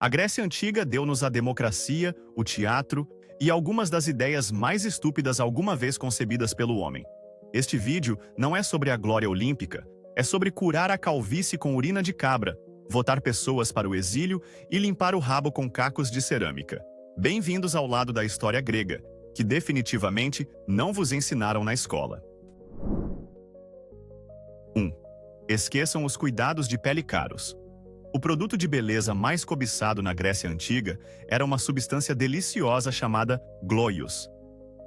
A Grécia Antiga deu-nos a democracia, o teatro e algumas das ideias mais estúpidas alguma vez concebidas pelo homem. Este vídeo não é sobre a glória olímpica, é sobre curar a calvície com urina de cabra, votar pessoas para o exílio e limpar o rabo com cacos de cerâmica. Bem-vindos ao lado da história grega, que definitivamente não vos ensinaram na escola. 1. Esqueçam os cuidados de pele caros. O produto de beleza mais cobiçado na Grécia Antiga era uma substância deliciosa chamada glóios,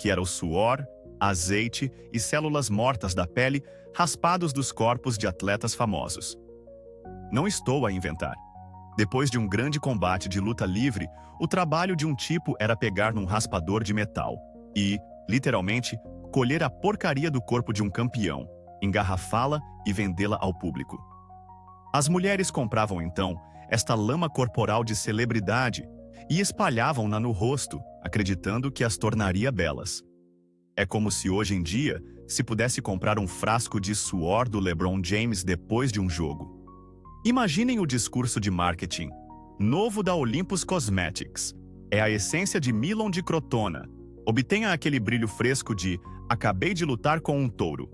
que era o suor, azeite e células mortas da pele raspados dos corpos de atletas famosos. Não estou a inventar. Depois de um grande combate de luta livre, o trabalho de um tipo era pegar num raspador de metal e, literalmente, colher a porcaria do corpo de um campeão, engarrafá-la e vendê-la ao público. As mulheres compravam então esta lama corporal de celebridade e espalhavam-na no rosto, acreditando que as tornaria belas. É como se hoje em dia se pudesse comprar um frasco de suor do LeBron James depois de um jogo. Imaginem o discurso de marketing novo da Olympus Cosmetics. É a essência de Milon de Crotona. Obtenha aquele brilho fresco de "acabei de lutar com um touro".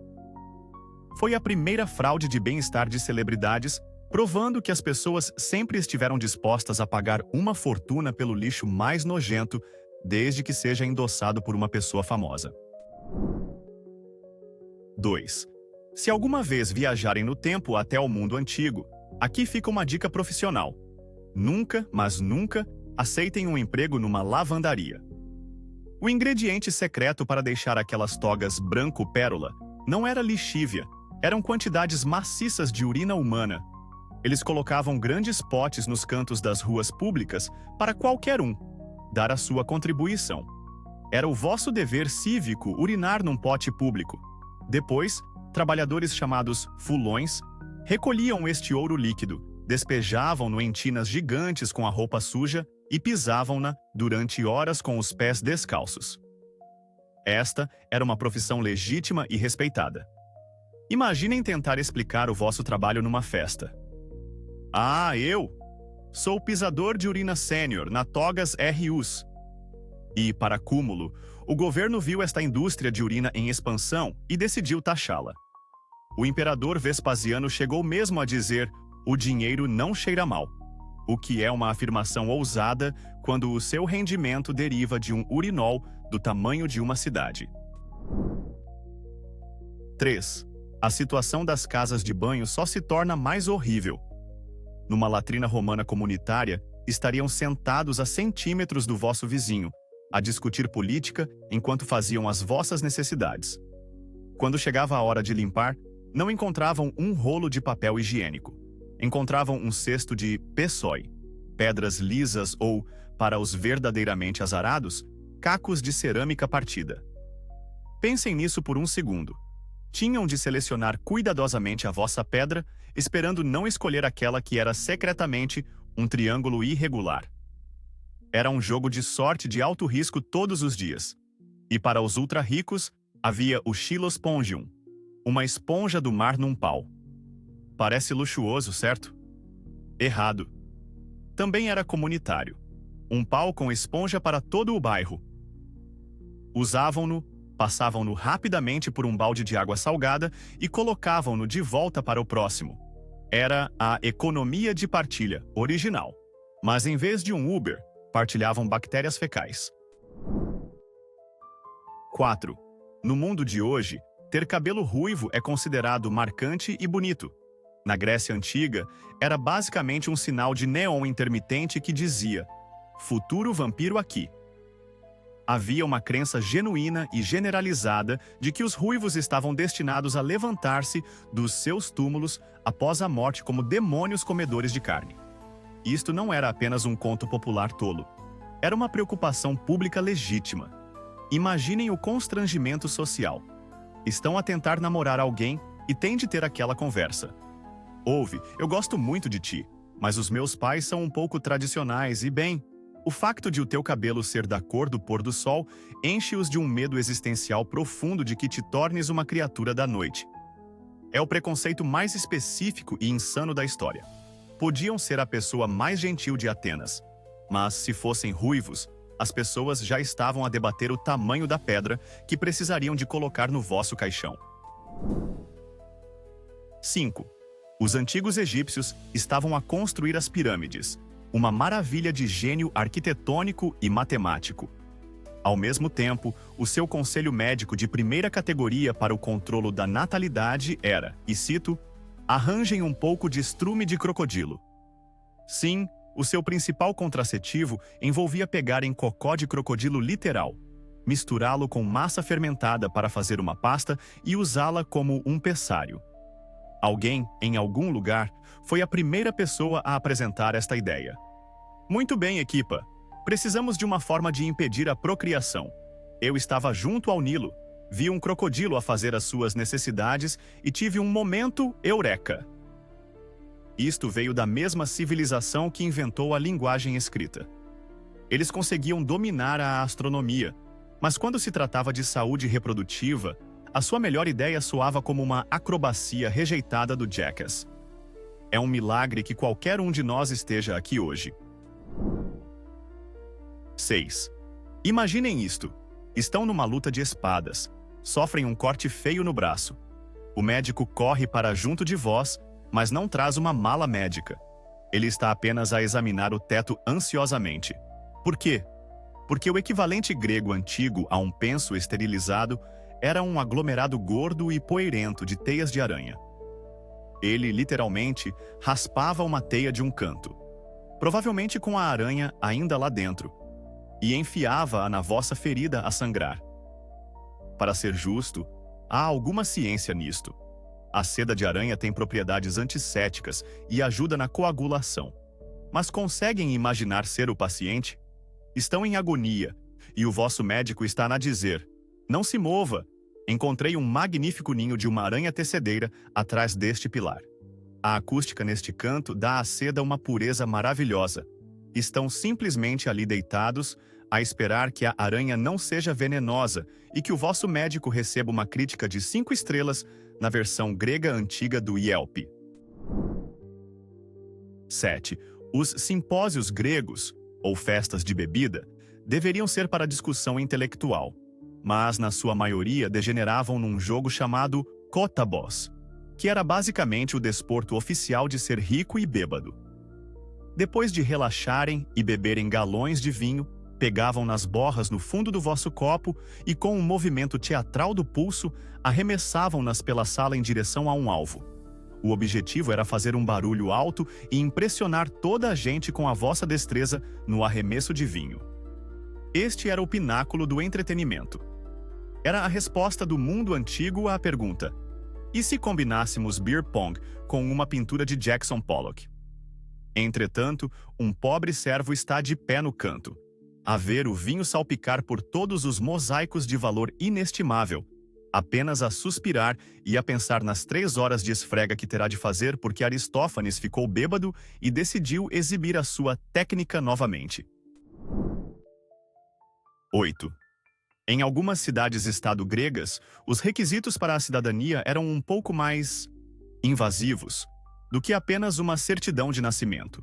Foi a primeira fraude de bem-estar de celebridades, provando que as pessoas sempre estiveram dispostas a pagar uma fortuna pelo lixo mais nojento, desde que seja endossado por uma pessoa famosa. 2. Se alguma vez viajarem no tempo até o mundo antigo, aqui fica uma dica profissional. Nunca, mas nunca, aceitem um emprego numa lavandaria. O ingrediente secreto para deixar aquelas togas branco-pérola não era lixívia, eram quantidades maciças de urina humana. Eles colocavam grandes potes nos cantos das ruas públicas para qualquer um dar a sua contribuição. Era o vosso dever cívico urinar num pote público. Depois, trabalhadores chamados fulões recolhiam este ouro líquido, despejavam-no em tinas gigantes com a roupa suja e pisavam-na durante horas com os pés descalços. Esta era uma profissão legítima e respeitada. Imaginem tentar explicar o vosso trabalho numa festa. Ah, eu sou pisador de urina sênior na Togas RUs. E, para cúmulo, o governo viu esta indústria de urina em expansão e decidiu taxá-la. O imperador Vespasiano chegou mesmo a dizer: "O dinheiro não cheira mal", o que é uma afirmação ousada quando o seu rendimento deriva de um urinol do tamanho de uma cidade. 3. A situação das casas de banho só se torna mais horrível. Numa latrina romana comunitária, estariam sentados a centímetros do vosso vizinho, a discutir política enquanto faziam as vossas necessidades. Quando chegava a hora de limpar, não encontravam um rolo de papel higiênico. Encontravam um cesto de pessói, pedras lisas ou, para os verdadeiramente azarados, cacos de cerâmica partida. Pensem nisso por um segundo. Tinham de selecionar cuidadosamente a vossa pedra, esperando não escolher aquela que era secretamente um triângulo irregular. Era um jogo de sorte de alto risco todos os dias. E para os ultra-ricos, havia o Chilospongium, uma esponja do mar num pau. Parece luxuoso, certo? Errado. Também era comunitário. Um pau com esponja para todo o bairro. Usavam-no, passavam-no rapidamente por um balde de água salgada e colocavam-no de volta para o próximo. Era a economia de partilha original. Mas em vez de um Uber, partilhavam bactérias fecais. 4. No mundo de hoje, ter cabelo ruivo é considerado marcante e bonito. Na Grécia Antiga, era basicamente um sinal de neon intermitente que dizia: "Futuro vampiro aqui". Havia uma crença genuína e generalizada de que os ruivos estavam destinados a levantar-se dos seus túmulos após a morte como demônios comedores de carne. Isto não era apenas um conto popular tolo. Era uma preocupação pública legítima. Imaginem o constrangimento social. Estão a tentar namorar alguém e têm de ter aquela conversa. "Ouve, eu gosto muito de ti, mas os meus pais são um pouco tradicionais e, bem, o facto de o teu cabelo ser da cor do pôr do sol enche-os de um medo existencial profundo de que te tornes uma criatura da noite." É o preconceito mais específico e insano da história. Podiam ser a pessoa mais gentil de Atenas, Mas se fossem ruivos, as pessoas já estavam a debater o tamanho da pedra que precisariam de colocar no vosso caixão. 5. Os antigos egípcios estavam a construir as pirâmides, uma maravilha de gênio arquitetônico e matemático. Ao mesmo tempo, o seu conselho médico de primeira categoria para o controlo da natalidade era, e cito, arranjem um pouco de estrume de crocodilo. Sim, o seu principal contraceptivo envolvia pegar em cocó de crocodilo literal, misturá-lo com massa fermentada para fazer uma pasta e usá-la como um pessário. Alguém, em algum lugar, foi a primeira pessoa a apresentar esta ideia. Muito bem, equipa. Precisamos de uma forma de impedir a procriação. Eu estava junto ao Nilo, vi um crocodilo a fazer as suas necessidades e tive um momento eureka. Isto veio da mesma civilização que inventou a linguagem escrita. Eles conseguiam dominar a astronomia, mas quando se tratava de saúde reprodutiva, a sua melhor ideia soava como uma acrobacia rejeitada do Jackass. É um milagre que qualquer um de nós esteja aqui hoje. 6. Imaginem isto. Estão numa luta de espadas. Sofrem um corte feio no braço. O médico corre para junto de vós, mas não traz uma mala médica. Ele está apenas a examinar o teto ansiosamente. Por quê? Porque o equivalente grego antigo a um penso esterilizado era um aglomerado gordo e poeirento de teias de aranha. Ele, literalmente, raspava uma teia de um canto, provavelmente com a aranha ainda lá dentro, e enfiava-a na vossa ferida a sangrar. Para ser justo, há alguma ciência nisto. A seda de aranha tem propriedades antissépticas e ajuda na coagulação. Mas conseguem imaginar ser o paciente? Estão em agonia, e o vosso médico está a dizer: não se mova, encontrei um magnífico ninho de uma aranha tecedeira atrás deste pilar. A acústica neste canto dá à seda uma pureza maravilhosa. Estão simplesmente ali deitados, a esperar que a aranha não seja venenosa e que o vosso médico receba uma crítica de 5 estrelas na versão grega antiga do Yelp. 7. Os simpósios gregos, ou festas de bebida, deveriam ser para discussão intelectual, mas na sua maioria degeneravam num jogo chamado Kottabos, que era basicamente o desporto oficial de ser rico e bêbado. Depois de relaxarem e beberem galões de vinho, pegavam nas borras no fundo do vosso copo e, com um movimento teatral do pulso, arremessavam-nas pela sala em direção a um alvo. O objetivo era fazer um barulho alto e impressionar toda a gente com a vossa destreza no arremesso de vinho. Este era o pináculo do entretenimento. Era a resposta do mundo antigo à pergunta: e se combinássemos beer pong com uma pintura de Jackson Pollock? Entretanto, um pobre servo está de pé no canto, a ver o vinho salpicar por todos os mosaicos de valor inestimável, apenas a suspirar e a pensar nas 3 horas de esfrega que terá de fazer porque Aristófanes ficou bêbado e decidiu exibir a sua técnica novamente. 8. Em algumas cidades-estado gregas, os requisitos para a cidadania eram um pouco mais invasivos do que apenas uma certidão de nascimento.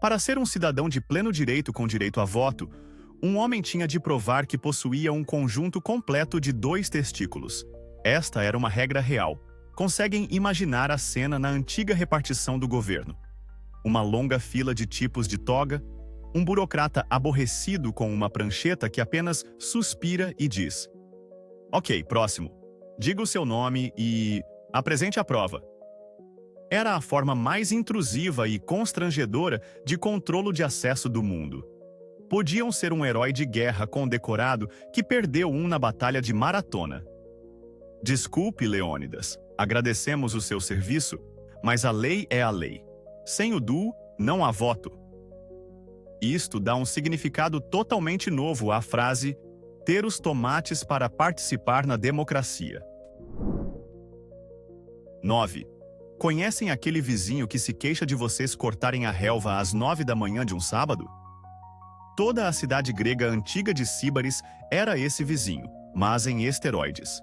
Para ser um cidadão de pleno direito com direito a voto, um homem tinha de provar que possuía um conjunto completo de 2 testículos. Esta era uma regra real. Conseguem imaginar a cena na antiga repartição do governo. Uma longa fila de tipos de toga, um burocrata aborrecido com uma prancheta que apenas suspira e diz: ok, próximo. Diga o seu nome e apresente a prova. Era a forma mais intrusiva e constrangedora de controlo de acesso do mundo. Podiam ser um herói de guerra condecorado que perdeu um na batalha de Maratona. Desculpe, Leônidas, agradecemos o seu serviço, mas a lei é a lei. Sem o duo, não há voto. Isto dá um significado totalmente novo à frase ter os tomates para participar na democracia. 9. Conhecem aquele vizinho que se queixa de vocês cortarem a relva às 9 da manhã de um sábado? Toda a cidade grega antiga de Síbaris era esse vizinho, mas em esteroides.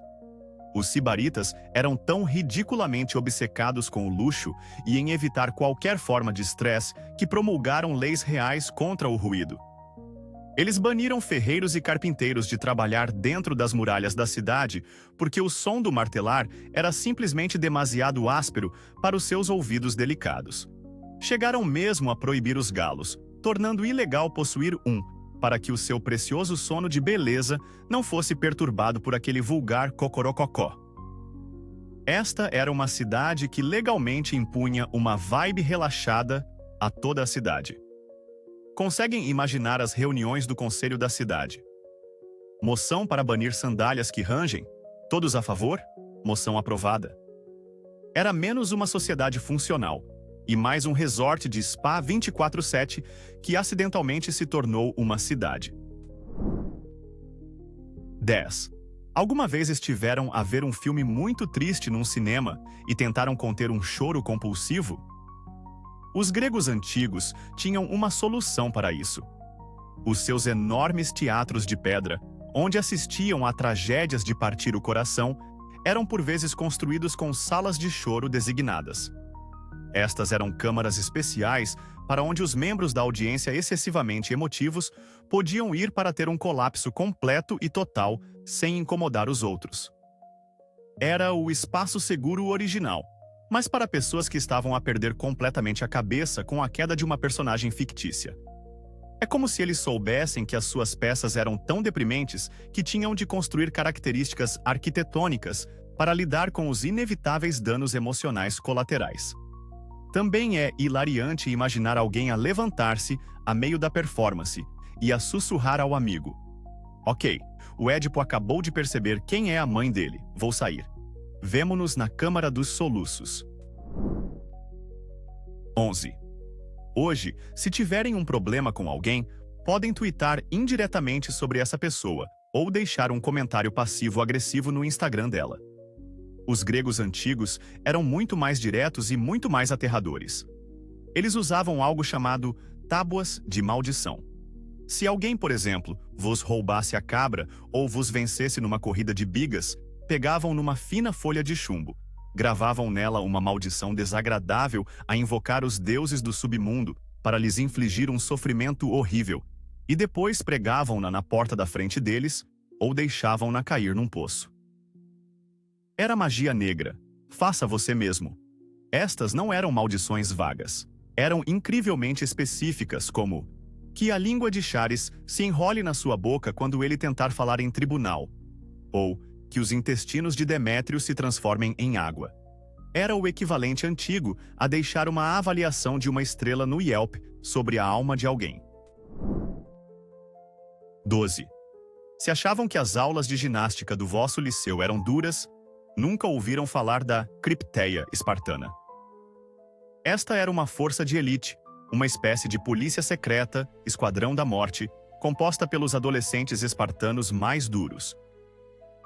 Os sibaritas eram tão ridiculamente obcecados com o luxo e em evitar qualquer forma de estresse que promulgaram leis reais contra o ruído. Eles baniram ferreiros e carpinteiros de trabalhar dentro das muralhas da cidade porque o som do martelar era simplesmente demasiado áspero para os seus ouvidos delicados. Chegaram mesmo a proibir os galos, tornando ilegal possuir um, para que o seu precioso sono de beleza não fosse perturbado por aquele vulgar cocorococó. Esta era uma cidade que legalmente impunha uma vibe relaxada a toda a cidade. Conseguem imaginar as reuniões do conselho da cidade? Moção para banir sandálias que rangem? Todos a favor? Moção aprovada. Era menos uma sociedade funcional e mais um resort de spa 24/7 que acidentalmente se tornou uma cidade. 10. Alguma vez estiveram a ver um filme muito triste num cinema e tentaram conter um choro compulsivo? Os gregos antigos tinham uma solução para isso. Os seus enormes teatros de pedra, onde assistiam a tragédias de partir o coração, eram por vezes construídos com salas de choro designadas. Estas eram câmaras especiais para onde os membros da audiência excessivamente emotivos podiam ir para ter um colapso completo e total, sem incomodar os outros. Era o espaço seguro original, mas para pessoas que estavam a perder completamente a cabeça com a queda de uma personagem fictícia. É como se eles soubessem que as suas peças eram tão deprimentes que tinham de construir características arquitetônicas para lidar com os inevitáveis danos emocionais colaterais. Também é hilariante imaginar alguém a levantar-se a meio da performance e a sussurrar ao amigo: "Ok, o Édipo acabou de perceber quem é a mãe dele. Vou sair. Vemo-nos na Câmara dos Soluços." 11. Hoje, se tiverem um problema com alguém, podem twittar indiretamente sobre essa pessoa ou deixar um comentário passivo-agressivo no Instagram dela. Os gregos antigos eram muito mais diretos e muito mais aterradores. Eles usavam algo chamado tábuas de maldição. Se alguém, por exemplo, vos roubasse a cabra ou vos vencesse numa corrida de bigas, pegavam numa fina folha de chumbo, gravavam nela uma maldição desagradável a invocar os deuses do submundo para lhes infligir um sofrimento horrível, e depois pregavam-na na porta da frente deles ou deixavam-na cair num poço. Era magia negra. Faça você mesmo. Estas não eram maldições vagas. Eram incrivelmente específicas, como que a língua de Chares se enrole na sua boca quando ele tentar falar em tribunal, ou que os intestinos de Demétrio se transformem em água. Era o equivalente antigo a deixar uma avaliação de uma estrela no Yelp sobre a alma de alguém. 12. Se achavam que as aulas de ginástica do vosso liceu eram duras, nunca ouviram falar da Cripteia espartana. Esta era uma força de elite, uma espécie de polícia secreta, esquadrão da morte, composta pelos adolescentes espartanos mais duros.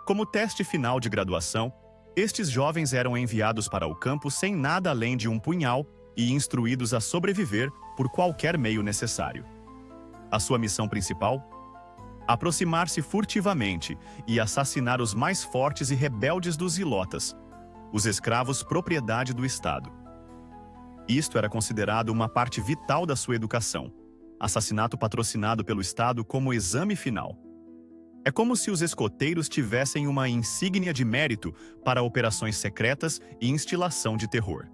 Como teste final de graduação, estes jovens eram enviados para o campo sem nada além de um punhal e instruídos a sobreviver por qualquer meio necessário. A sua missão principal? Aproximar-se furtivamente e assassinar os mais fortes e rebeldes dos zilotas, os escravos propriedade do Estado. Isto era considerado uma parte vital da sua educação, assassinato patrocinado pelo Estado como exame final. É como se os escoteiros tivessem uma insígnia de mérito para operações secretas e instilação de terror.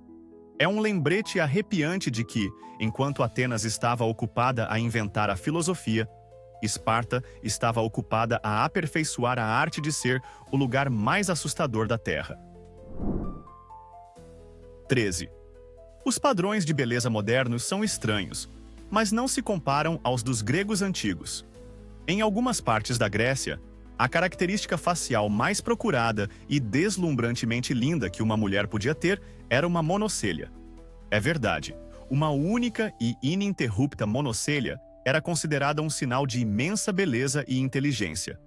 É um lembrete arrepiante de que, enquanto Atenas estava ocupada a inventar a filosofia, Esparta estava ocupada a aperfeiçoar a arte de ser o lugar mais assustador da Terra. 13. Os padrões de beleza modernos são estranhos, mas não se comparam aos dos gregos antigos. Em algumas partes da Grécia, a característica facial mais procurada e deslumbrantemente linda que uma mulher podia ter era uma monocelha. É verdade, uma única e ininterrupta monocelha era considerada um sinal de imensa beleza e inteligência.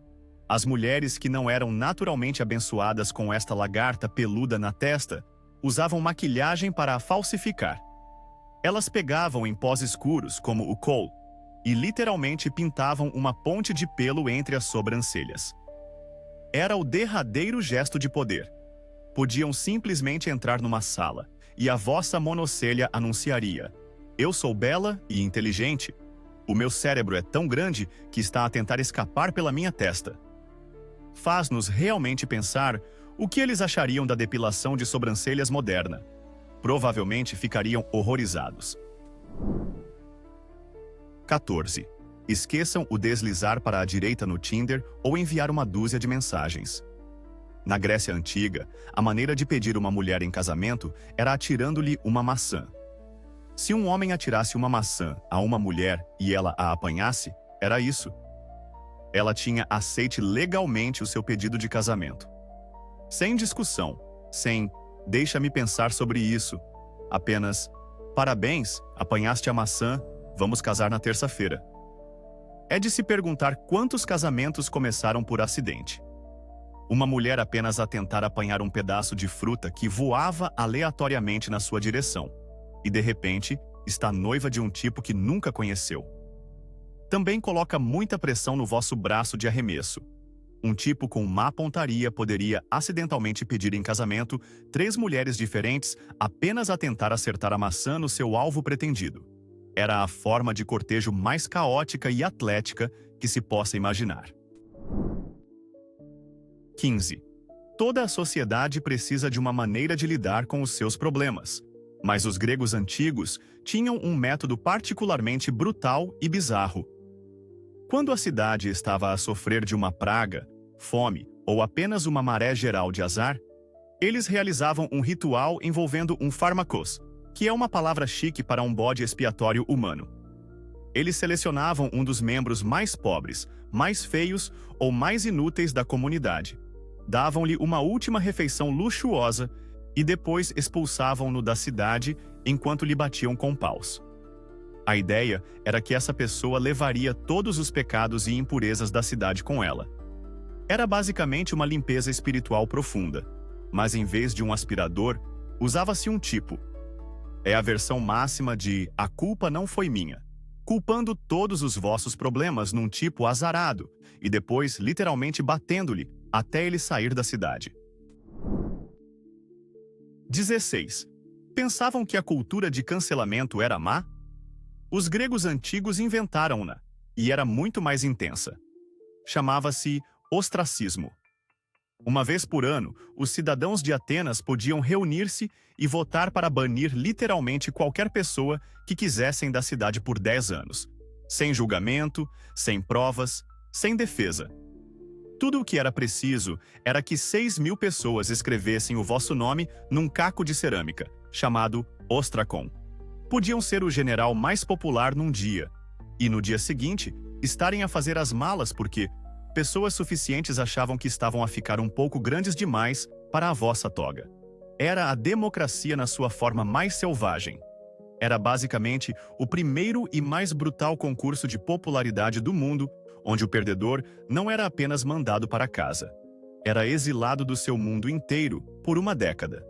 As mulheres que não eram naturalmente abençoadas com esta lagarta peluda na testa usavam maquilhagem para a falsificar. Elas pegavam em pós escuros, como o kohl, e literalmente pintavam uma ponte de pelo entre as sobrancelhas. Era o derradeiro gesto de poder. Podiam simplesmente entrar numa sala, e a vossa monocelha anunciaria: eu sou bela e inteligente. O meu cérebro é tão grande que está a tentar escapar pela minha testa. Faz-nos realmente pensar o que eles achariam da depilação de sobrancelhas moderna. Provavelmente ficariam horrorizados. 14. Esqueçam o deslizar para a direita no Tinder ou enviar uma dúzia de mensagens. Na Grécia Antiga, a maneira de pedir uma mulher em casamento era atirando-lhe uma maçã. Se um homem atirasse uma maçã a uma mulher e ela a apanhasse, era isso. Ela tinha aceite legalmente o seu pedido de casamento. Sem discussão, sem "deixa-me pensar sobre isso", apenas "parabéns, apanhaste a maçã, vamos casar na terça-feira". É de se perguntar quantos casamentos começaram por acidente. Uma mulher apenas a tentar apanhar um pedaço de fruta que voava aleatoriamente na sua direção, e de repente está noiva de um tipo que nunca conheceu. Também coloca muita pressão no vosso braço de arremesso. Um tipo com má pontaria poderia acidentalmente pedir em casamento 3 mulheres diferentes apenas a tentar acertar a maçã no seu alvo pretendido. Era a forma de cortejo mais caótica e atlética que se possa imaginar. 15. Toda a sociedade precisa de uma maneira de lidar com os seus problemas, mas os gregos antigos tinham um método particularmente brutal e bizarro. Quando a cidade estava a sofrer de uma praga, fome ou apenas uma maré geral de azar, eles realizavam um ritual envolvendo um fármacos, que é uma palavra chique para um bode expiatório humano. Eles selecionavam um dos membros mais pobres, mais feios ou mais inúteis da comunidade, davam-lhe uma última refeição luxuosa e depois expulsavam-no da cidade enquanto lhe batiam com paus. A ideia era que essa pessoa levaria todos os pecados e impurezas da cidade com ela. Era basicamente uma limpeza espiritual profunda, mas em vez de um aspirador, usava-se um tipo. É a versão máxima de "a culpa não foi minha", culpando todos os vossos problemas num tipo azarado e depois literalmente batendo-lhe até ele sair da cidade. 16. Pensavam que a cultura de cancelamento era má? Os gregos antigos inventaram-na, e era muito mais intensa. Chamava-se ostracismo. Uma vez por ano, os cidadãos de Atenas podiam reunir-se e votar para banir literalmente qualquer pessoa que quisessem da cidade por 10 anos, sem julgamento, sem provas, sem defesa. Tudo o que era preciso era que 6.000 pessoas escrevessem o vosso nome num caco de cerâmica, chamado ostracon. Podiam ser o general mais popular num dia, e no dia seguinte estarem a fazer as malas porque pessoas suficientes achavam que estavam a ficar um pouco grandes demais para a vossa toga. Era a democracia na sua forma mais selvagem. Era basicamente o primeiro e mais brutal concurso de popularidade do mundo, onde o perdedor não era apenas mandado para casa. Era exilado do seu mundo inteiro por uma década.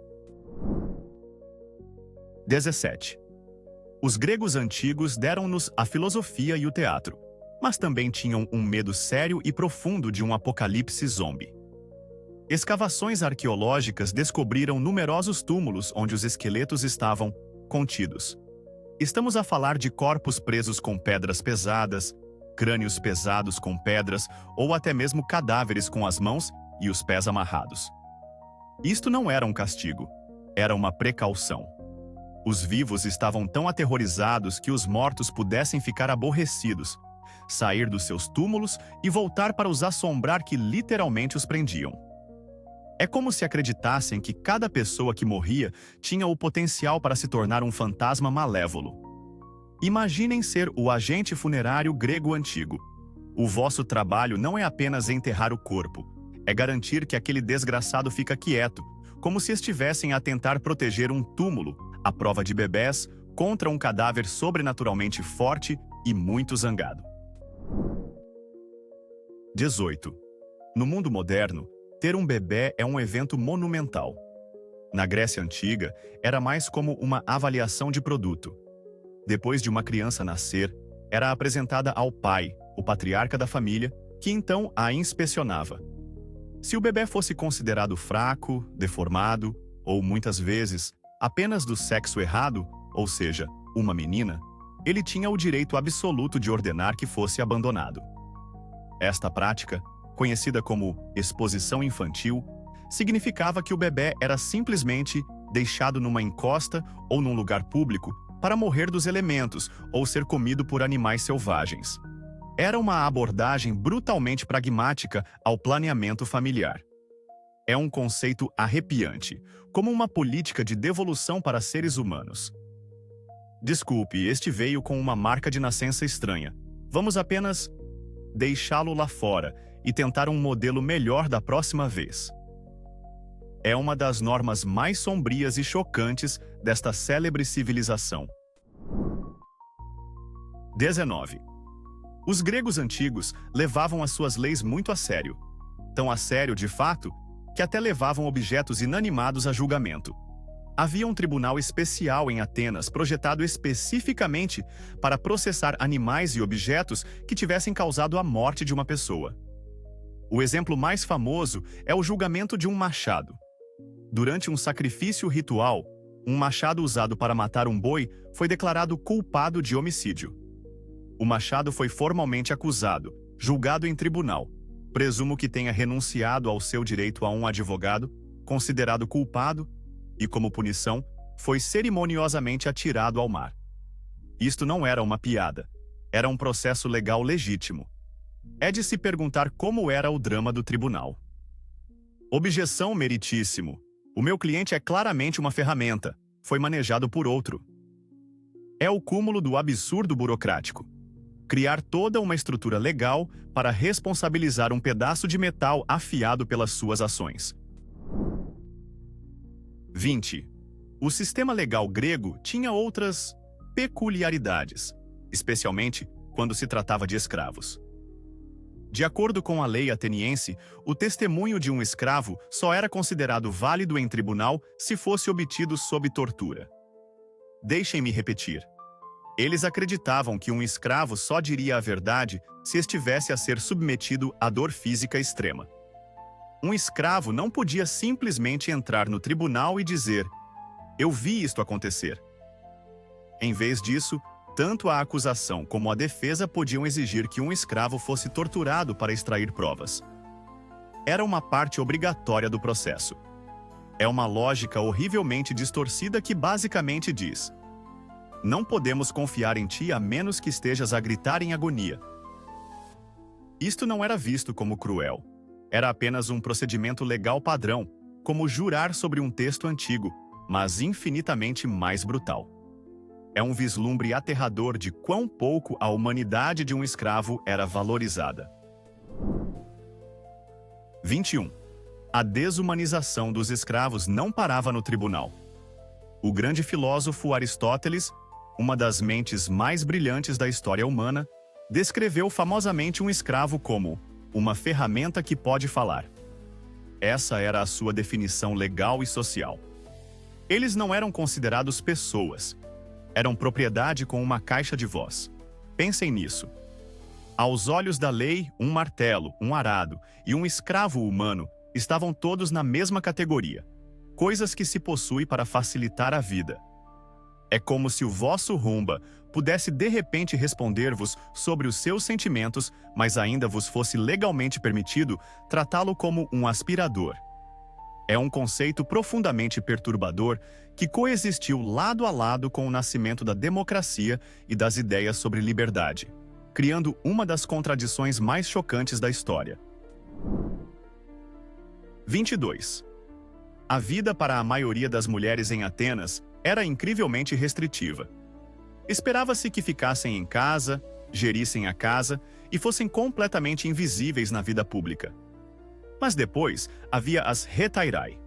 17. Os gregos antigos deram-nos a filosofia e o teatro, mas também tinham um medo sério e profundo de um apocalipse zombie. Escavações arqueológicas descobriram numerosos túmulos onde os esqueletos estavam contidos. Estamos a falar de corpos presos com pedras pesadas, crânios pesados com pedras ou até mesmo cadáveres com as mãos e os pés amarrados. Isto não era um castigo, era uma precaução. Os vivos estavam tão aterrorizados que os mortos pudessem ficar aborrecidos, sair dos seus túmulos e voltar para os assombrar que literalmente os prendiam. É como se acreditassem que cada pessoa que morria tinha o potencial para se tornar um fantasma malévolo. Imaginem ser o agente funerário grego antigo. O vosso trabalho não é apenas enterrar o corpo, é garantir que aquele desgraçado fica quieto, como se estivessem a tentar proteger um túmulo, à prova de bebés, contra um cadáver sobrenaturalmente forte e muito zangado. 18. No mundo moderno, ter um bebê é um evento monumental. Na Grécia Antiga, era mais como uma avaliação de produto. Depois de uma criança nascer, era apresentada ao pai, o patriarca da família, que então a inspecionava. Se o bebê fosse considerado fraco, deformado, ou muitas vezes apenas do sexo errado, ou seja, uma menina, ele tinha o direito absoluto de ordenar que fosse abandonado. Esta prática, conhecida como exposição infantil, significava que o bebê era simplesmente deixado numa encosta ou num lugar público para morrer dos elementos ou ser comido por animais selvagens. Era uma abordagem brutalmente pragmática ao planeamento familiar. É um conceito arrepiante, como uma política de devolução para seres humanos. Desculpe, este veio com uma marca de nascença estranha. Vamos apenas deixá-lo lá fora e tentar um modelo melhor da próxima vez. É uma das normas mais sombrias e chocantes desta célebre civilização. 19. Os gregos antigos levavam as suas leis muito a sério. Tão a sério, de fato, que até levavam objetos inanimados a julgamento. Havia um tribunal especial em Atenas projetado especificamente para processar animais e objetos que tivessem causado a morte de uma pessoa. O exemplo mais famoso é o julgamento de um machado. Durante um sacrifício ritual, um machado usado para matar um boi foi declarado culpado de homicídio. O machado foi formalmente acusado, julgado em tribunal. Presumo que tenha renunciado ao seu direito a um advogado, considerado culpado, e, como punição, foi cerimoniosamente atirado ao mar. Isto não era uma piada. Era um processo legal legítimo. É de se perguntar como era o drama do tribunal. Objeção meritíssimo. O meu cliente é claramente uma ferramenta. Foi manejado por outro. É o cúmulo do absurdo burocrático. Criar toda uma estrutura legal para responsabilizar um pedaço de metal afiado pelas suas ações. 20. O sistema legal grego tinha outras peculiaridades, especialmente quando se tratava de escravos. De acordo com a lei ateniense, o testemunho de um escravo só era considerado válido em tribunal se fosse obtido sob tortura. Deixem-me repetir. Eles acreditavam que um escravo só diria a verdade se estivesse a ser submetido à dor física extrema. Um escravo não podia simplesmente entrar no tribunal e dizer: "Eu vi isto acontecer". Em vez disso, tanto a acusação como a defesa podiam exigir que um escravo fosse torturado para extrair provas. Era uma parte obrigatória do processo. É uma lógica horrivelmente distorcida que basicamente diz: não podemos confiar em ti a menos que estejas a gritar em agonia. Isto não era visto como cruel. Era apenas um procedimento legal padrão, como jurar sobre um texto antigo, mas infinitamente mais brutal. É um vislumbre aterrador de quão pouco a humanidade de um escravo era valorizada. 21. A desumanização dos escravos não parava no tribunal. O grande filósofo Aristóteles, uma das mentes mais brilhantes da história humana, descreveu famosamente um escravo como uma ferramenta que pode falar. Essa era a sua definição legal e social. Eles não eram considerados pessoas. Eram propriedade com uma caixa de voz. Pensem nisso. Aos olhos da lei, um martelo, um arado e um escravo humano estavam todos na mesma categoria. Coisas que se possui para facilitar a vida. É como se o vosso Roomba pudesse de repente responder-vos sobre os seus sentimentos, mas ainda vos fosse legalmente permitido tratá-lo como um aspirador. É um conceito profundamente perturbador que coexistiu lado a lado com o nascimento da democracia e das ideias sobre liberdade, criando uma das contradições mais chocantes da história. 22. A vida para a maioria das mulheres em Atenas era incrivelmente restritiva. Esperava-se que ficassem em casa, gerissem a casa e fossem completamente invisíveis na vida pública. Mas depois havia as hetairai.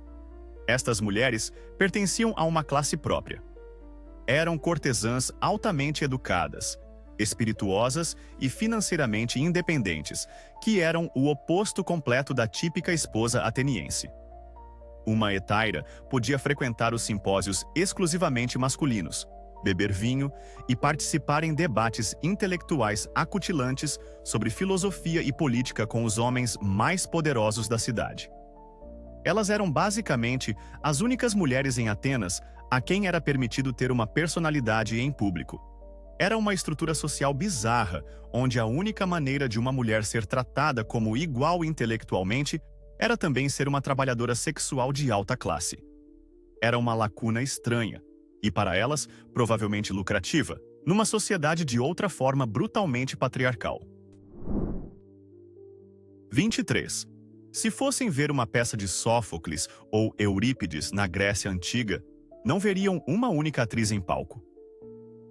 Estas mulheres pertenciam a uma classe própria. Eram cortesãs altamente educadas, espirituosas e financeiramente independentes, que eram o oposto completo da típica esposa ateniense. Uma hetaira podia frequentar os simpósios exclusivamente masculinos, beber vinho e participar em debates intelectuais acutilantes sobre filosofia e política com os homens mais poderosos da cidade. Elas eram basicamente as únicas mulheres em Atenas a quem era permitido ter uma personalidade em público. Era uma estrutura social bizarra, onde a única maneira de uma mulher ser tratada como igual intelectualmente era também ser uma trabalhadora sexual de alta classe. Era uma lacuna estranha, e para elas, provavelmente lucrativa, numa sociedade de outra forma brutalmente patriarcal. 23. Se fossem ver uma peça de Sófocles ou Eurípides na Grécia Antiga, não veriam uma única atriz em palco.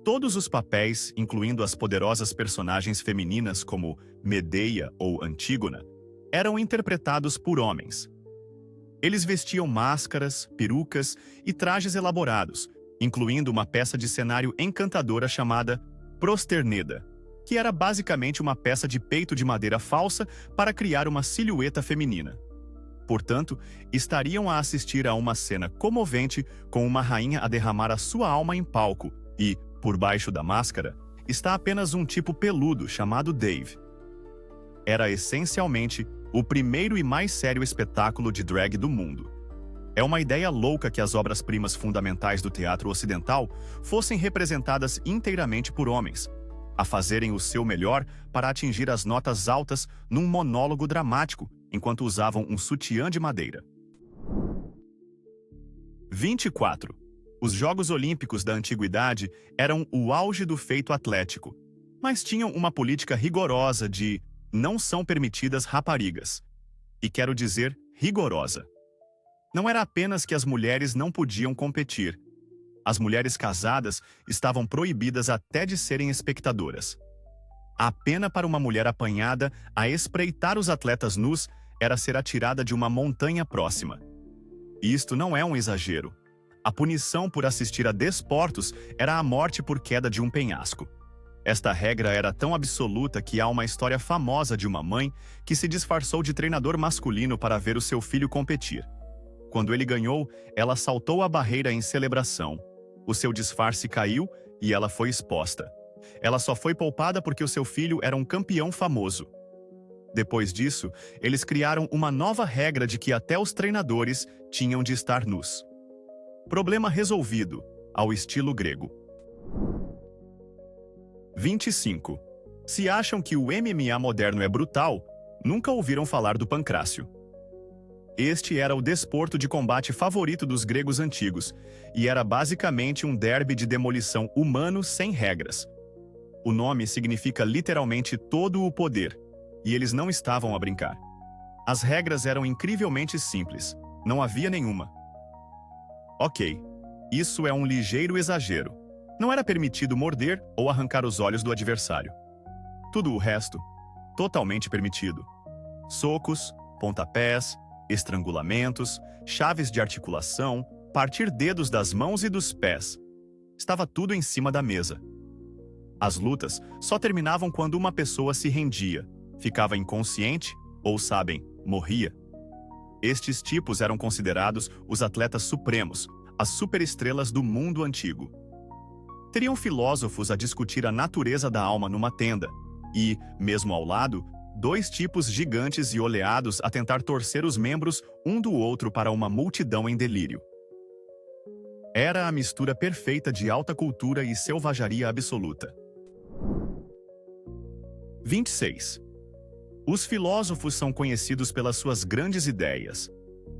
Todos os papéis, incluindo as poderosas personagens femininas como Medeia ou Antígona, eram interpretados por homens. Eles vestiam máscaras, perucas e trajes elaborados, incluindo uma peça de cenário encantadora chamada Prosterneda, que era basicamente uma peça de peito de madeira falsa para criar uma silhueta feminina. Portanto, estariam a assistir a uma cena comovente com uma rainha a derramar a sua alma em palco e, por baixo da máscara, está apenas um tipo peludo chamado Dave. Era essencialmente o primeiro e mais sério espetáculo de drag do mundo. É uma ideia louca que as obras-primas fundamentais do teatro ocidental fossem representadas inteiramente por homens, a fazerem o seu melhor para atingir as notas altas num monólogo dramático, enquanto usavam um sutiã de madeira. 24. Os Jogos Olímpicos da Antiguidade eram o auge do feito atlético, mas tinham uma política rigorosa de não são permitidas raparigas. E quero dizer rigorosa. Não era apenas que as mulheres não podiam competir. As mulheres casadas estavam proibidas até de serem espectadoras. A pena para uma mulher apanhada a espreitar os atletas nus era ser atirada de uma montanha próxima. E isto não é um exagero. A punição por assistir a desportos era a morte por queda de um penhasco. Esta regra era tão absoluta que há uma história famosa de uma mãe que se disfarçou de treinador masculino para ver o seu filho competir. Quando ele ganhou, ela saltou a barreira em celebração. O seu disfarce caiu e ela foi exposta. Ela só foi poupada porque o seu filho era um campeão famoso. Depois disso, eles criaram uma nova regra de que até os treinadores tinham de estar nus. Problema resolvido, ao estilo grego. 25. Se acham que o MMA moderno é brutal, nunca ouviram falar do pancrácio. Este era o desporto de combate favorito dos gregos antigos, e era basicamente um derby de demolição humano sem regras. O nome significa literalmente todo o poder, e eles não estavam a brincar. As regras eram incrivelmente simples, não havia nenhuma. Ok, isso é um ligeiro exagero. Não era permitido morder ou arrancar os olhos do adversário. Tudo o resto, totalmente permitido. Socos, pontapés, estrangulamentos, chaves de articulação, partir dedos das mãos e dos pés. Estava tudo em cima da mesa. As lutas só terminavam quando uma pessoa se rendia, ficava inconsciente ou, sabem, morria. Estes tipos eram considerados os atletas supremos, as superestrelas do mundo antigo. Teriam filósofos a discutir a natureza da alma numa tenda, e, mesmo ao lado, dois tipos gigantes e oleados a tentar torcer os membros um do outro para uma multidão em delírio. Era a mistura perfeita de alta cultura e selvageria absoluta. 26. Os filósofos são conhecidos pelas suas grandes ideias,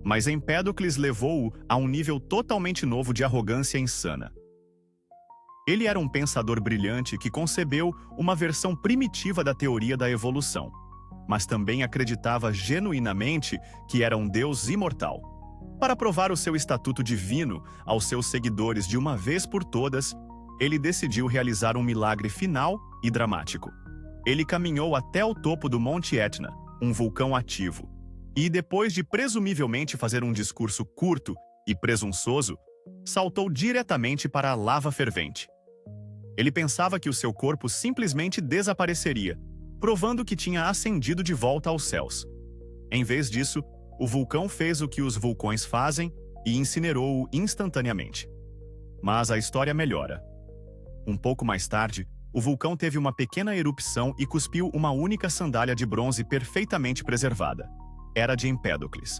mas Empédocles levou-o a um nível totalmente novo de arrogância insana. Ele era um pensador brilhante que concebeu uma versão primitiva da teoria da evolução, mas também acreditava genuinamente que era um deus imortal. Para provar o seu estatuto divino aos seus seguidores de uma vez por todas, ele decidiu realizar um milagre final e dramático. Ele caminhou até o topo do Monte Etna, um vulcão ativo, e depois de presumivelmente fazer um discurso curto e presunçoso, saltou diretamente para a lava fervente. Ele pensava que o seu corpo simplesmente desapareceria, provando que tinha ascendido de volta aos céus. Em vez disso, o vulcão fez o que os vulcões fazem e incinerou-o instantaneamente. Mas a história melhora. Um pouco mais tarde, o vulcão teve uma pequena erupção e cuspiu uma única sandália de bronze perfeitamente preservada. Era de Empédocles.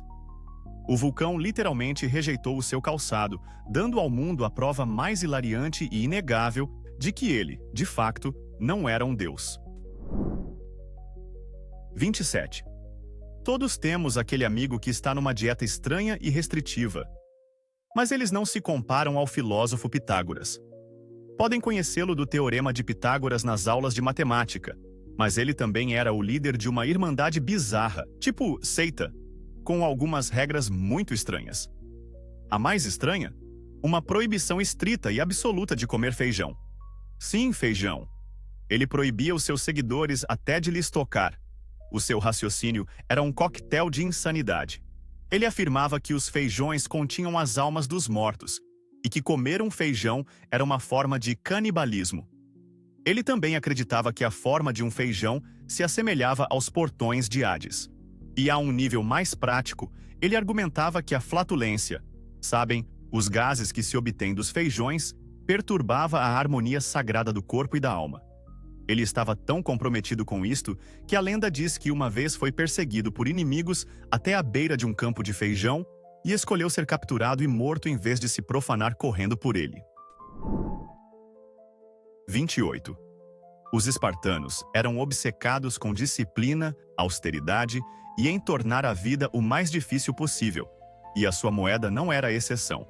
O vulcão literalmente rejeitou o seu calçado, dando ao mundo a prova mais hilariante e inegável de que ele, de facto, não era um deus. 27. Todos temos aquele amigo que está numa dieta estranha e restritiva. Mas eles não se comparam ao filósofo Pitágoras. Podem conhecê-lo do Teorema de Pitágoras nas aulas de matemática, mas ele também era o líder de uma irmandade bizarra, tipo seita, com algumas regras muito estranhas. A mais estranha? Uma proibição estrita e absoluta de comer feijão. Sim, feijão. Ele proibia os seus seguidores até de lhes tocar. O seu raciocínio era um coquetel de insanidade. Ele afirmava que os feijões continham as almas dos mortos e que comer um feijão era uma forma de canibalismo. Ele também acreditava que a forma de um feijão se assemelhava aos portões de Hades. E a um nível mais prático, ele argumentava que a flatulência, sabem, os gases que se obtêm dos feijões, perturbava a harmonia sagrada do corpo e da alma. Ele estava tão comprometido com isto que a lenda diz que uma vez foi perseguido por inimigos até a beira de um campo de feijão e escolheu ser capturado e morto em vez de se profanar correndo por ele. 28. Os espartanos eram obcecados com disciplina, austeridade e em tornar a vida o mais difícil possível, e a sua moeda não era a exceção.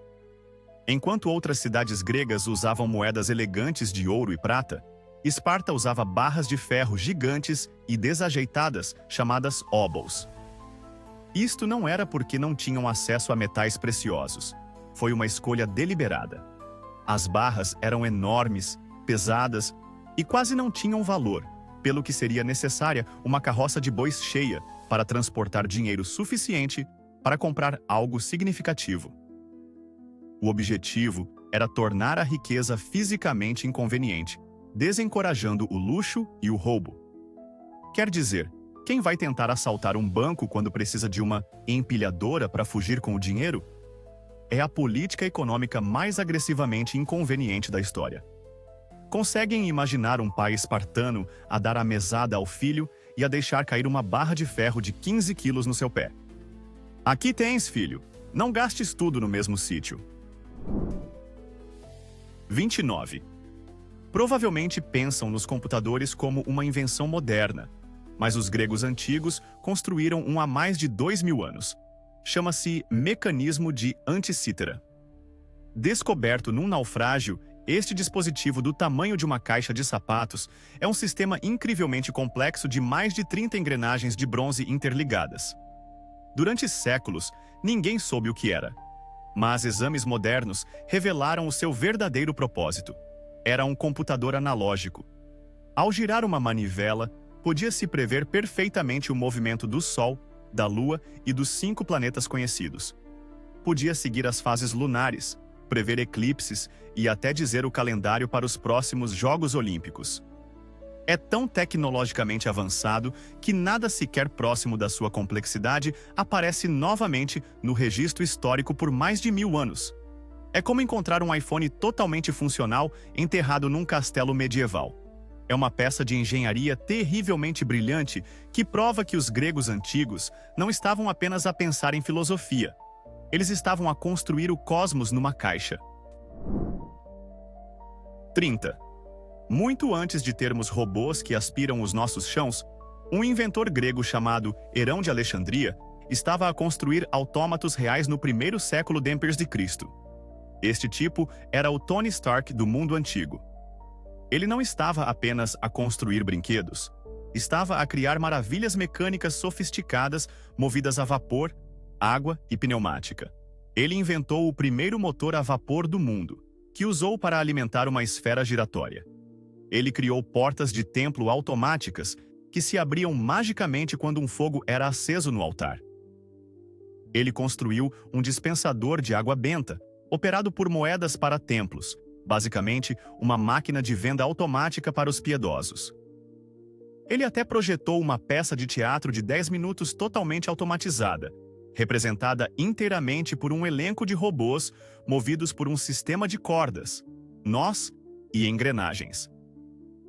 Enquanto outras cidades gregas usavam moedas elegantes de ouro e prata, Esparta usava barras de ferro gigantes e desajeitadas, chamadas óbols. Isto não era porque não tinham acesso a metais preciosos. Foi uma escolha deliberada. As barras eram enormes, pesadas e quase não tinham valor, pelo que seria necessária uma carroça de bois cheia para transportar dinheiro suficiente para comprar algo significativo. O objetivo era tornar a riqueza fisicamente inconveniente, desencorajando o luxo e o roubo. Quer dizer, quem vai tentar assaltar um banco quando precisa de uma empilhadora para fugir com o dinheiro? É a política econômica mais agressivamente inconveniente da história. Conseguem imaginar um pai espartano a dar a mesada ao filho e a deixar cair uma barra de ferro de 15 quilos no seu pé? Aqui tens, filho. Não gastes tudo no mesmo sítio. 29. Provavelmente pensam nos computadores como uma invenção moderna, mas os gregos antigos construíram um há mais de 2000 anos. Chama-se mecanismo de Anticítera. Descoberto num naufrágio, este dispositivo do tamanho de uma caixa de sapatos é um sistema incrivelmente complexo de mais de 30 engrenagens de bronze interligadas. Durante séculos, ninguém soube o que era, mas exames modernos revelaram o seu verdadeiro propósito. Era um computador analógico. Ao girar uma manivela, podia-se prever perfeitamente o movimento do Sol, da Lua e dos 5 planetas conhecidos. Podia seguir as fases lunares, prever eclipses e até dizer o calendário para os próximos Jogos Olímpicos. É tão tecnologicamente avançado que nada sequer próximo da sua complexidade aparece novamente no registro histórico por mais de 1000 anos. É como encontrar um iPhone totalmente funcional enterrado num castelo medieval. É uma peça de engenharia terrivelmente brilhante que prova que os gregos antigos não estavam apenas a pensar em filosofia. Eles estavam a construir o cosmos numa caixa. 30. Muito antes de termos robôs que aspiram os nossos chãos, um inventor grego chamado Herão de Alexandria estava a construir autômatos reais no primeiro século d.C. Este tipo era o Tony Stark do mundo antigo. Ele não estava apenas a construir brinquedos, estava a criar maravilhas mecânicas sofisticadas movidas a vapor, água e pneumática. Ele inventou o primeiro motor a vapor do mundo, que usou para alimentar uma esfera giratória. Ele criou portas de templo automáticas que se abriam magicamente quando um fogo era aceso no altar. Ele construiu um dispensador de água benta, operado por moedas para templos, basicamente uma máquina de venda automática para os piedosos. Ele até projetou uma peça de teatro de 10 minutos totalmente automatizada, representada inteiramente por um elenco de robôs movidos por um sistema de cordas, nós e engrenagens.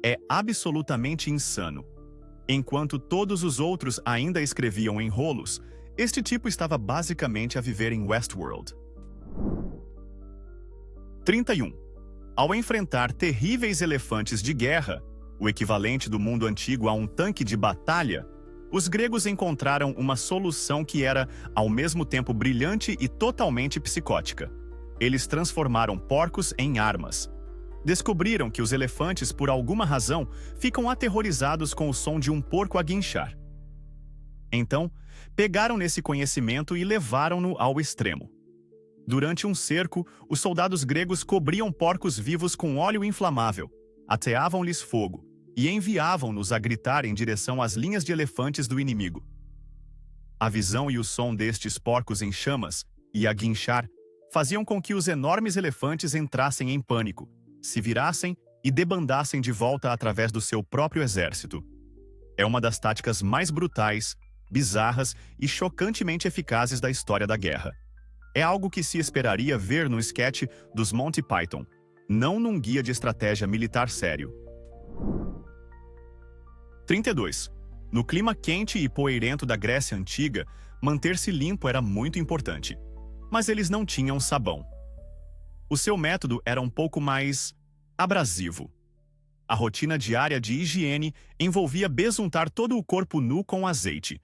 É absolutamente insano. Enquanto todos os outros ainda escreviam em rolos, este tipo estava basicamente a viver em Westworld. 31. Ao enfrentar terríveis elefantes de guerra, o equivalente do mundo antigo a um tanque de batalha, os gregos encontraram uma solução que era, ao mesmo tempo, brilhante e totalmente psicótica. Eles transformaram porcos em armas. Descobriram que os elefantes, por alguma razão, ficam aterrorizados com o som de um porco a guinchar. Então, pegaram nesse conhecimento e levaram-no ao extremo. Durante um cerco, os soldados gregos cobriam porcos vivos com óleo inflamável, ateavam-lhes fogo e enviavam-nos a gritar em direção às linhas de elefantes do inimigo. A visão e o som destes porcos em chamas e a guinchar faziam com que os enormes elefantes entrassem em pânico, se virassem e debandassem de volta através do seu próprio exército. É uma das táticas mais brutais, bizarras e chocantemente eficazes da história da guerra. É algo que se esperaria ver no esquete dos Monty Python, não num guia de estratégia militar sério. 32. No clima quente e poeirento da Grécia Antiga, manter-se limpo era muito importante. Mas eles não tinham sabão. O seu método era um pouco mais abrasivo. A rotina diária de higiene envolvia besuntar todo o corpo nu com azeite.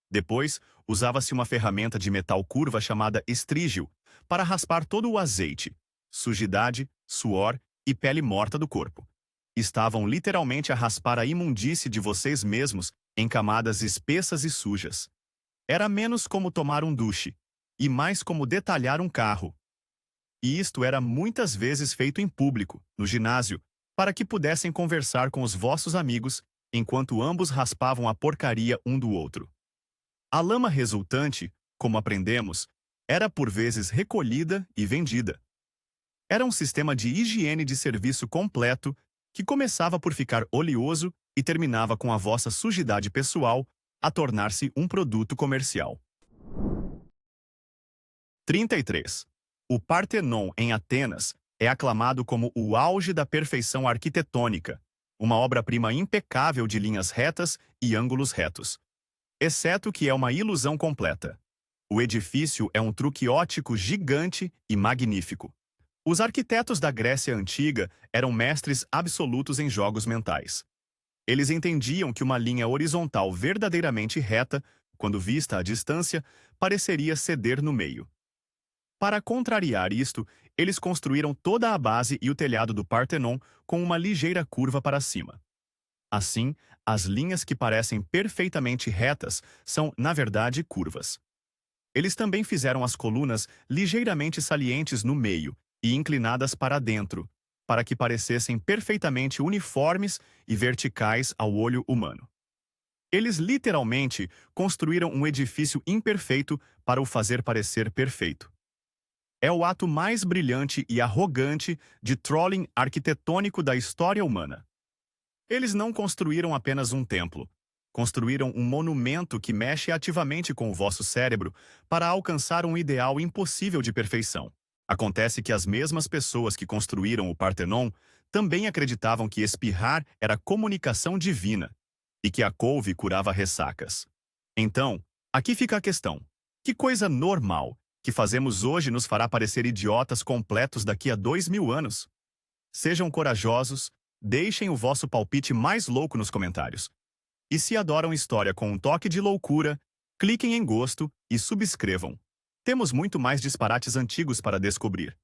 Depois, usava-se uma ferramenta de metal curva chamada estrígio para raspar todo o azeite, sujidade, suor e pele morta do corpo. Estavam literalmente a raspar a imundície de vocês mesmos em camadas espessas e sujas. Era menos como tomar um duche, e mais como detalhar um carro. E isto era muitas vezes feito em público, no ginásio, para que pudessem conversar com os vossos amigos, enquanto ambos raspavam a porcaria um do outro. A lama resultante, como aprendemos, era por vezes recolhida e vendida. Era um sistema de higiene de serviço completo que começava por ficar oleoso e terminava com a vossa sujidade pessoal a tornar-se um produto comercial. 33. O Partenon, em Atenas, é aclamado como o auge da perfeição arquitetônica, uma obra-prima impecável de linhas retas e ângulos retos. Exceto que é uma ilusão completa. O edifício é um truque óptico gigante e magnífico. Os arquitetos da Grécia Antiga eram mestres absolutos em jogos mentais. Eles entendiam que uma linha horizontal verdadeiramente reta, quando vista à distância, pareceria ceder no meio. Para contrariar isto, eles construíram toda a base e o telhado do Partenon com uma ligeira curva para cima. Assim, as linhas que parecem perfeitamente retas são, na verdade, curvas. Eles também fizeram as colunas ligeiramente salientes no meio e inclinadas para dentro, para que parecessem perfeitamente uniformes e verticais ao olho humano. Eles literalmente construíram um edifício imperfeito para o fazer parecer perfeito. É o ato mais brilhante e arrogante de trolling arquitetônico da história humana. Eles não construíram apenas um templo. Construíram um monumento que mexe ativamente com o vosso cérebro para alcançar um ideal impossível de perfeição. Acontece que as mesmas pessoas que construíram o Partenon também acreditavam que espirrar era comunicação divina e que a couve curava ressacas. Então, aqui fica a questão. Que coisa normal que fazemos hoje nos fará parecer idiotas completos daqui a 2000 anos? Sejam corajosos, deixem o vosso palpite mais louco nos comentários. E se adoram história com um toque de loucura, cliquem em gosto e subscrevam. Temos muito mais disparates antigos para descobrir.